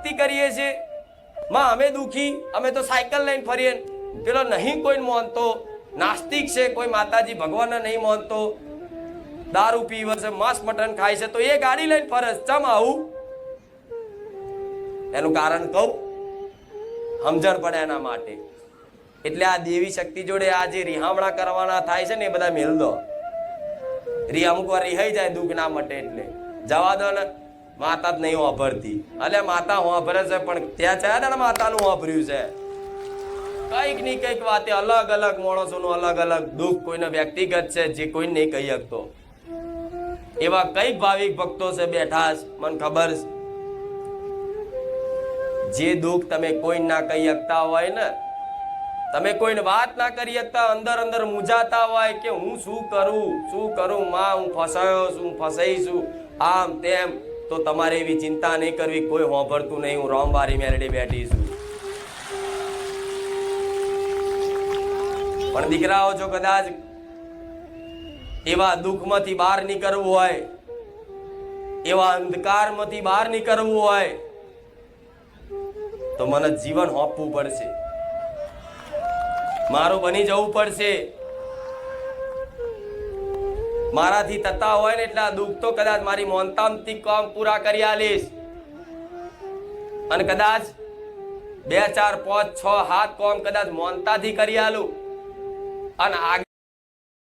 ભક્તિ કરીએ છીએ, માં અમે દુખી, અમે તો સાયકલ લઈને ફરીએ, પેલો નહીં કોઈ માનતો, નાસ્તિક છે, કોઈ માતાજી ભગવાનને નહીં માનતો, દારૂ પીવે છે, માંસ મટન ખાય છે, તો એ ગાડી લઈને ફરે છે. ચમ આવું? એનું કારણ કહું, સમજણ પડે એના માટે. એટલે આ દેવી શક્તિ જોડે આ જે રિહામણા કરવાના થાય છે ને, એ બધા મેલ દો. અમુક વાર રિહાઈ જાય દુઃખ ના મટે એટલે જવા દો ને. માતા જ નહીં વાપરતી, એટલે માતા વાપરે છે, પણ ત્યાં છે ને માતાનું વાપર્યું છે. કઈક ની કઈક વાતે અલગ અલગ માણસોનું અલગ અલગ દુઃખ, કોઈને વ્યક્તિગત છે જે કોઈ નહીં કહી શકતો. એવા કઈક ભાવિક ભક્તો છે બેઠા છે, મને ખબર છે. જે દુઃખ તમે કોઈ ના કહી શકતા હોય ને, તમે કોઈને વાત ના કરી શકતા, અંદર અંદર મૂંઝાતા હોય કે હું શું કરું માં, હું ફસાયો છું, હું ફસાઈ છું, આમ તેમ, તો તમારે એવી ચિંતા નહીં કરવી. કોઈ હોંભરતું નહીં, હું રોમવારી મેલડી બેઠી છું. પણ દીકરાઓ, જો કદાચ એવા દુઃખમાંથી બહાર નીકળવું હોય, એવા અંધકારમાંથી બહાર નીકળવું હોય, તો મને જીવન હોપવું પડશે, મારું બની જવું પડશે. મારાથી થતા હોય ને એટલા દુઃખ તો કદાચ મારી મોનતામથી કામ પૂરા કરી આલીશ. અને કદાચ 2 4 5 6 7 કામ કદાચ મોનતાથી કરી આલું, અને